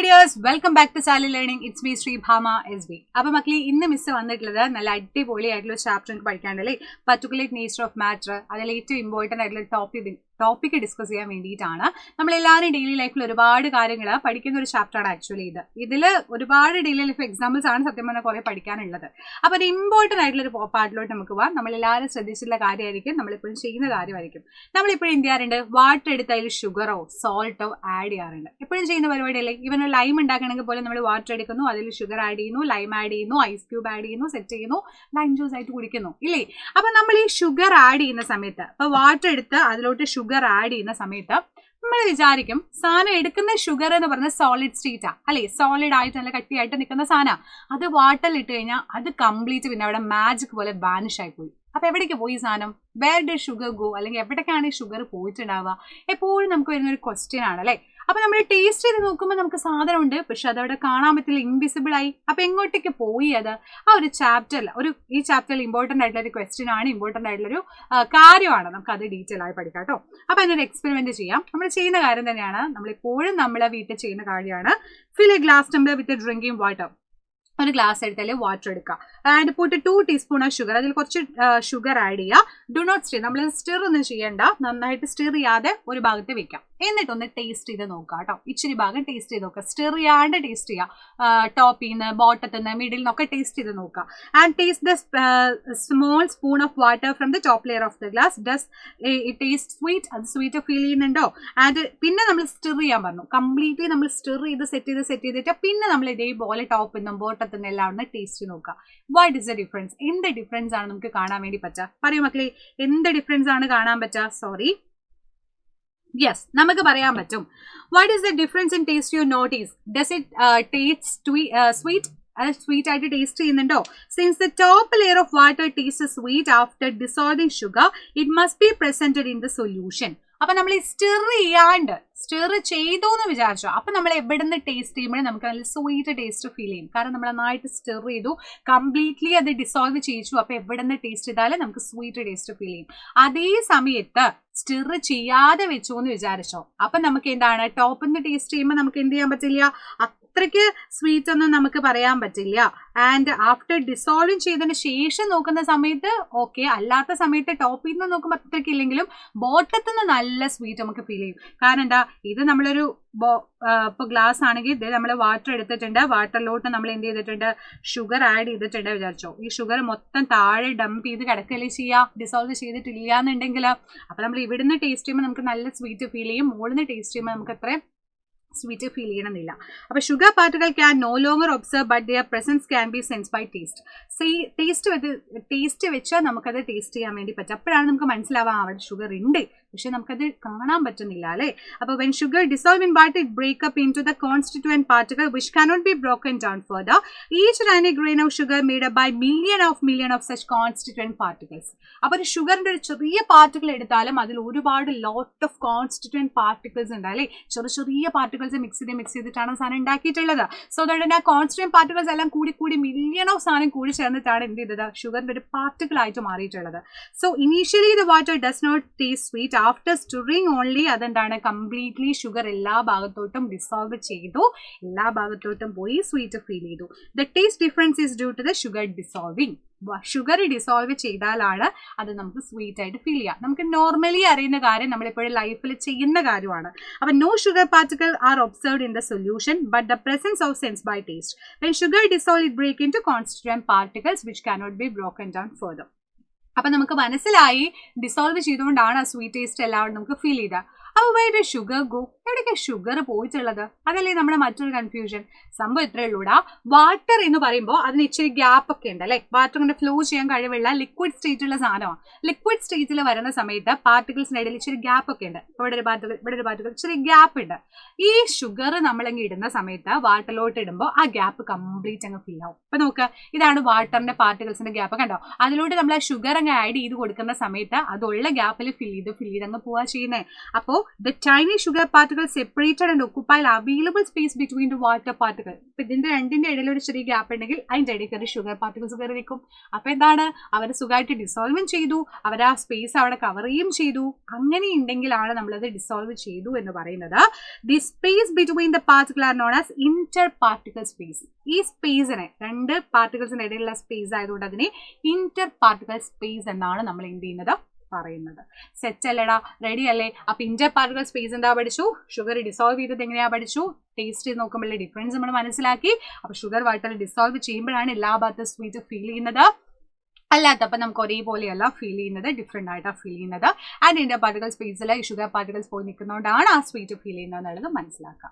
my dears, welcome back to Sally Learning. It's me Sri Bhama SB. അപ്പോൾ മക്കളെ ഇന്ന് miss വന്നിട്ടുള്ളത് നല്ല അടിപൊളിയായിട്ടുള്ള ചാപ്റ്റർ നമുക്ക് പഠിക്കാണ്ടല്ലേ particulate nature of matter അതിൽ ഏറ്റവും ഇമ്പോർട്ടന്റ് ആയിട്ടുള്ള ടോപ്പിക് ഡിസ്കസ് ചെയ്യാൻ വേണ്ടിയിട്ടാണ്. നമ്മളെല്ലാവരും ഡെയിലി ലൈഫിൽ ഒരുപാട് കാര്യങ്ങൾ പഠിക്കുന്ന ഒരു ചാപ്റ്ററാണ് ആക്ച്വലി ഇതിൽ ഒരുപാട് ഡെയിലി ലൈഫ് എക്സാമ്പിൾസ് ആണ് സത്യം പറഞ്ഞാൽ കുറേ പഠിക്കാനുള്ളത്. അപ്പോൾ ഒരു ഇമ്പോർട്ടൻ്റ് ആയിട്ടുള്ള ഒരു പാർട്ടിലോട്ട് നമുക്ക് പോകാം. നമ്മളെല്ലാവരും ശ്രദ്ധിച്ചിട്ടുള്ള കാര്യമായിരിക്കും, നമ്മളിപ്പോഴും ചെയ്യുന്ന കാര്യമായിരിക്കും. നമ്മളിപ്പോഴും എന്ത് ചെയ്യാറുണ്ട്, വാട്ടർ എടുത്ത് അതിൽ ഷുഗറോ സോൾട്ടോ ആഡ് ചെയ്യാറുണ്ട്. എപ്പോഴും ചെയ്യുന്ന പരിപാടിയല്ലേ. ഇവൻ ലൈം ഉണ്ടാക്കണമെങ്കിൽ പോലും നമ്മൾ വാട്ടർ എടുക്കുന്നു, അതിൽ ഷുഗർ ആഡ് ചെയ്യുന്നു, ലൈം ആഡ് ചെയ്യുന്നു, ഐസ് ക്യൂബ് ആഡ് ചെയ്യുന്നു, സെറ്റ് ചെയ്യുന്നു, ലൈം ജ്യൂസ് ആയിട്ട് കുടിക്കുന്നു ഇല്ലേ. അപ്പം നമ്മൾ ഈ ഷുഗർ ആഡ് ചെയ്യുന്ന സമയത്ത് ഇപ്പോൾ വാട്ടർ എടുത്ത് അതിലോട്ട് ഷുഗർ ആഡ് ചെയ്യുന്ന സമയത്ത് നമ്മൾ വിചാരിക്കും സാധനം എടുക്കുന്ന ഷുഗർ എന്ന് പറഞ്ഞ സോളിഡ് സ്റ്റേറ്റാ അല്ലേ, സോളിഡ് ആയിട്ട് നല്ല കട്ടിയായിട്ട് നിൽക്കുന്ന സാധനം. അത് വാട്ടറിൽ ഇട്ട് കഴിഞ്ഞാൽ അത് കംപ്ലീറ്റ് പിന്നെ അവിടെ മാജിക് പോലെ വാനിഷ് ആയി പോയി. അപ്പൊ എവിടേക്ക് പോയി സാധനം, വേർ ഡി ഷുഗർ ഗോ, അല്ലെങ്കിൽ എവിടേക്കാണ് ഈ ഷുഗർ പോയിട്ടുണ്ടാവുക, എപ്പോഴും നമുക്ക് വരുന്ന ഒരു ക്വസ്റ്റ്യൻ ആണ് അല്ലേ. അപ്പൊ നമ്മൾ ടേസ്റ്റ് ചെയ്ത് നോക്കുമ്പോൾ നമുക്ക് സാധനം ഉണ്ട്, പക്ഷെ അതവിടെ കാണാൻ പറ്റില്ല, ഇൻവിസിബിൾ ആയി. അപ്പൊ എങ്ങോട്ടേക്ക് പോയി അത്? ആ ഒരു ചാപ്റ്ററിൽ ഈ ചാപ്റ്ററിൽ ഇമ്പോർട്ടന്റ് ആയിട്ടുള്ള ഒരു ക്വസ്റ്റ്യൻ ആണ്, ഇമ്പോർട്ടന്റ് ആയിട്ടുള്ള ഒരു കാര്യമാണ്. നമുക്ക് അത് ഡീറ്റെയിൽ ആയി പഠിക്കാം കേട്ടോ. അപ്പൊ അതിനൊരു എക്സ്പെരിമെന്റ് ചെയ്യാം. നമ്മൾ ചെയ്യുന്ന കാര്യം തന്നെയാണ്, നമ്മളെപ്പോഴും നമ്മളെ വീട്ടിൽ ചെയ്യുന്ന കാര്യമാണ്. Fill a glass tumbler with drinking water. ഒരു ഗ്ലാസ് എടുത്താൽ വാട്ടർ എടുക്കുക and put 2 teaspoon of sugar. അതിൽ കുറച്ച് ഷുഗർ ആഡ് ചെയ്യുക. ഡു നോട്ട് സ്റ്റിർ, നമ്മൾ സ്റ്റിർ ഒന്നും ചെയ്യണ്ട, നന്നായിട്ട് സ്റ്റിർ ചെയ്യാതെ ഒരു ഭാഗത്ത് വെക്കാം. എന്നിട്ടൊന്ന് ടേസ്റ്റ് ചെയ്ത് നോക്കുക കേട്ടോ. ഇച്ചിരി ഭാഗം ടേസ്റ്റ് ചെയ്ത് നോക്കുക, സ്റ്റിർ ചെയ്യാണ്ട് ടേസ്റ്റ് ചെയ്യുക. ടോപ്പിൽ നിന്ന് ബോട്ടത്തിൽ നിന്ന് മിഡിൽ നിന്നൊക്കെ ടേസ്റ്റ് ചെയ്ത് നോക്കുക. And taste the small spoon of water from the top layer of the glass. Does it taste sweet? അത് സ്വീറ്റ് ഫീൽ ചെയ്യുന്നുണ്ടോ? ആൻഡ് പിന്നെ നമ്മൾ സ്റ്റിർ ചെയ്യാൻ പറഞ്ഞു. കംപ്ലീറ്റ്ലി നമ്മൾ സ്റ്റിർ ചെയ്ത് സെറ്റ് ചെയ്തിട്ട് പിന്നെ നമ്മൾ ഇതേപോലെ ടോപ്പിൽ നിന്നും ബോട്ടത്തിൽ നിന്നും എല്ലാം ഒന്ന് ടേസ്റ്റ് നോക്കുക. What is the difference? എന്ത് ഡിഫറൻസ് ആണ് നമുക്ക് കാണാൻ വേണ്ടി പറ്റുക? പറയൂ മക്കളെ, എന്ത് ഡിഫറൻസ് ആണ് കാണാൻ പറ്റുക? സോറി, യെസ്, നമുക്ക് പറയാൻ പറ്റും. What is the difference in taste you notice? Does it taste sweet? അത് സ്വീറ്റ് ആയിട്ട് ടേസ്റ്റ് ചെയ്യുന്നുണ്ടോ? Since the top layer of water taste sweet after dissolving sugar, it must be presented in the solution. അപ്പൊ നമ്മൾ ഈ stir ചെയ്യാണ്ട് stir ചെയ്തു എന്ന് വിചാരിച്ചോ, അപ്പൊ നമ്മൾ എവിടെ നിന്ന് ടേസ്റ്റ് ചെയ്യുമ്പോഴേ നമുക്ക് നല്ല സ്വീറ്റ് ടേസ്റ്റ് ഫീൽ ചെയ്യും. കാരണം നമ്മൾ നന്നായിട്ട് സ്റ്റിർ ചെയ്തു, കംപ്ലീറ്റ്ലി അത് ഡിസോൾവ് ചെയ്യിച്ചു. അപ്പൊ എവിടെ നിന്ന് ടേസ്റ്റ് ചെയ്താലും നമുക്ക് സ്വീറ്റ് ടേസ്റ്റ് ഫീൽ ചെയ്യും. അതേ സമയത്ത് സ്റ്റിർ ചെയ്യാതെ വെച്ചു എന്ന് വിചാരിച്ചോ, അപ്പൊ നമുക്ക് എന്താണ്, ടോപ്പിൽ നിന്ന് ടേസ്റ്റ് ചെയ്യുമ്പോൾ നമുക്ക് എന്ത് ചെയ്യാൻ പറ്റില്ല, അത്രയ്ക്ക് സ്വീറ്റ് ഒന്നും നമുക്ക് പറയാൻ പറ്റില്ല. ആൻഡ് ആഫ്റ്റർ ഡിസോൾവിങ് ചെയ്തതിന് ശേഷം നോക്കുന്ന സമയത്ത് ഓക്കെ, അല്ലാത്ത സമയത്ത് ടോപ്പിൽ നിന്ന് നോക്കുമ്പോൾ അത്രയ്ക്ക് ഇല്ലെങ്കിലും ബോട്ടത്തിൽ നിന്ന് നല്ല സ്വീറ്റ് നമുക്ക് ഫീൽ ചെയ്യും. കാരണം എന്താ, ഇത് നമ്മളൊരു ഇപ്പോൾ ഗ്ലാസ് ആണെങ്കിൽ ഇത് നമ്മൾ വാട്ടർ എടുത്തിട്ടുണ്ട്, വാട്ടറിലോട്ട് നമ്മൾ എന്ത് ചെയ്തിട്ടുണ്ട്, ഷുഗർ ആഡ് ചെയ്തിട്ടുണ്ട് വിചാരിച്ചോ. ഈ ഷുഗർ മൊത്തം താഴെ ഡംപ് ചെയ്ത് കിടക്കല്ലേ ചെയ്യുക, ഡിസോൾവ് ചെയ്തിട്ടില്ല എന്നുണ്ടെങ്കിൽ. അപ്പം നമ്മൾ ഇവിടുന്ന് ടേസ്റ്റ് ചെയ്യുമ്പോൾ നമുക്ക് നല്ല സ്വീറ്റ് ഫീൽ ചെയ്യും, മുകളിൽ നിന്ന് ടേസ്റ്റ് ചെയ്യുമ്പോൾ നമുക്ക് അത്രയും സ്വീറ്റ് ഫീൽ ചെയ്യണമെന്നില്ല. അപ്പോൾ sugar particle can no longer observe but their presence can be sense by taste. Taste വെച്ചാൽ നമുക്കത് ടേസ്റ്റ് ചെയ്യാൻ വേണ്ടി പറ്റും. അപ്പോഴാണ് നമുക്ക് മനസ്സിലാവാം അവിടെ ഷുഗർ ഉണ്ട്, പക്ഷെ നമുക്കത് കാണാൻ പറ്റുന്നില്ല അല്ലേ. അപ്പോൾ when sugar dissolve in water it break up into the constituent particle which cannot be broken down further. Each tiny grain of sugar made up by million of such constituent particles. അപ്പോൾ ഒരു ഷുഗറിന്റെ ഒരു ചെറിയ particle എടുത്താലും അതിൽ ഒരുപാട് lot of constituent particles ഉണ്ട് അല്ലേ. ചെറിയ പാർട്ടിക്കിൾസ് മിക്സ് ചെയ്തിട്ടാണ് സാധനം ഉണ്ടാക്കിയിട്ടുള്ളത്. സോ അതുകൊണ്ട് ആ കോൺസ്റ്റിറ്റ്യൂവന്റ് പാർട്ടിക്കിൾസ് എല്ലാം കൂടി മില്യൺ ഓഫ് സാധനം കൂടി ചേർന്നിട്ടാണ് എന്ത് ചെയ്തത്, ഷുഗറിന്റെ ഒരു പാർട്ടിക്കിൾ ആയിട്ട് മാറിയിട്ടുള്ളത്. So initially the water does not taste sweet. After stirring only അതെന്താണ്, കംപ്ലീറ്റ്ലി ഷുഗർ എല്ലാ ഭാഗത്തോട്ടും ഡിസോൾവ് ചെയ്തു, എല്ലാ ഭാഗത്തോട്ടും പോയി സ്വീറ്റ് ഫീൽ ചെയ്തു. The taste difference is due to the sugar dissolving. Sugar dissolve ചെയ്താലാണ് അത് നമുക്ക് സ്വീറ്റ് ആയിട്ട് ഫീൽ ചെയ്യുക. നമുക്ക് നോർമലി അറിയുന്ന കാര്യം, നമ്മളിപ്പോഴും ലൈഫിൽ ചെയ്യുന്ന കാര്യമാണ്. അപ്പം no sugar particle are observed in the solution but the presence of sense by taste. When sugar dissolve it break into constituent particles which cannot be broken down further. അപ്പം നമുക്ക് മനസ്സിലായി ഡിസോൾവ് ചെയ്തുകൊണ്ടാണ് ആ sweet taste എല്ലാവരും നമുക്ക് feel ചെയ്തത്. അപ്പോൾ വേറെ ഷുഗർ ഗോ, എവിടേക്കാ ഷുഗർ പോയിട്ടുള്ളത്? അതല്ലേ നമ്മുടെ മറ്റൊരു കൺഫ്യൂഷൻ. സംഭവം ഇത്രയേ ഉള്ളൂടാ. വാട്ടർ എന്ന് പറയുമ്പോൾ അതിന് ഇച്ചിരി ഗ്യാപ്പ് ഒക്കെ ഉണ്ട് അല്ലേ. വാട്ടർ കൊണ്ട് ഫ്ലോ ചെയ്യാൻ കഴിവുള്ള ലിക്വിഡ് സ്റ്റേറ്റുള്ള സാധനമാണ്. ലിക്വിഡ് സ്റ്റേറ്റിൽ വരുന്ന സമയത്ത് പാർട്ടിക്കിൾസിൻ്റെ ഇടയിൽ ഇച്ചിരി ഗ്യാപ്പ് ഒക്കെ ഉണ്ട്. ഇവിടെ ഒരു പാർട്ടിക്കിൾ ഇച്ചിരി ഗ്യാപ്പ് ഉണ്ട്. ഈ ഷുഗർ നമ്മളങ്ങ് ഇടുന്ന സമയത്ത് വാട്ടറിലോട്ട് ഇടുമ്പോൾ ആ ഗ്യാപ്പ് കംപ്ലീറ്റ് അങ്ങ് ഫിൽ ആവും. അപ്പൊ നോക്കുക, ഇതാണ് വാട്ടറിന്റെ പാർട്ടിക്കിൾസിന്റെ ഗ്യാപ്പ്. കണ്ടോ, അതിലോട്ട് നമ്മൾ ആ ഷുഗർ അങ്ങ് ആഡ് ചെയ്ത് കൊടുക്കുന്ന സമയത്ത് അതുള്ള ഗ്യാപ്പിൽ ഫിൽ ചെയ്ത് അങ്ങ് പോവാ ചെയ്യുന്നത്. അപ്പോൾ the tiny sugar particle particle separated and occupy available space between the water particle. ഇപ്പൊ ഇതിന്റെ രണ്ടിന്റെ ഇടയിൽ ഒരു ചെറിയ ഗ്യാപ്പ് ഉണ്ടെങ്കിൽ അതിന്റെ ഇടയിൽ കയറി ഷുഗർ പാർട്ടിക്കിൾസ് കയറി നിൽക്കും. അപ്പൊ എന്താണ്, അവർ സുഖമായിട്ട് ഡിസോൾവും ചെയ്തു, അവർ ആ സ്പേസ് അവിടെ കവർ ചെയ്യും ചെയ്തു. അങ്ങനെ ഉണ്ടെങ്കിലാണ് നമ്മളത് ഡിസോൾവ് ചെയ്തു എന്ന് പറയുന്നത്. The space between the particle are known as inter particle space. ഈ സ്പേസിനെ, രണ്ട് പാർട്ടിക്കിൾസിന്റെ ഇടയിലുള്ള സ്പേസ് ആയതുകൊണ്ട് അതിനെ ഇന്റർ പാർട്ടിക്കിൾ സ്പേസ് എന്നാണ് നമ്മൾ എന്ത് ചെയ്യുന്നത്, പറയുന്നത്. സെറ്റ് അല്ലേടാ, റെഡി അല്ലേ? അപ്പൊ ഇന്റർ പാർട്ടിക്കിൾ സ്പേസ് എന്താ പഠിച്ചു, ഷുഗർ ഡിസോൾവ് ചെയ്തത് എങ്ങനെയാ പഠിച്ചു, ടേസ്റ്റ് ചെയ്ത് നോക്കുമ്പോൾ ഡിഫറൻസ് നമ്മൾ മനസ്സിലാക്കി. അപ്പൊ ഷുഗർ വാട്ടർ ഡിസോൾവ് ചെയ്യുമ്പോഴാണ് എല്ലാ ഭാഗത്തും സ്വീറ്റ് ഫീൽ ചെയ്യുന്നത്, അല്ലാത്തപ്പോൾ നമുക്ക് ഒരേപോലെയല്ല ഫീൽ ചെയ്യുന്നത്, ഡിഫറെൻ്റ് ആയിട്ടാണ് ഫീൽ ചെയ്യുന്നത്. ആൻഡ് ഇന്റർ പാർട്ടിക്കിൾ സ്പേസിൽ ഷുഗർ പാർട്ടിക്കിൾസ് പോയി നിൽക്കുന്നതുകൊണ്ടാണ് ആ സ്വീറ്റ് ഫീൽ ചെയ്യുന്നത് എന്നുള്ളത് മനസ്സിലാക്കുക.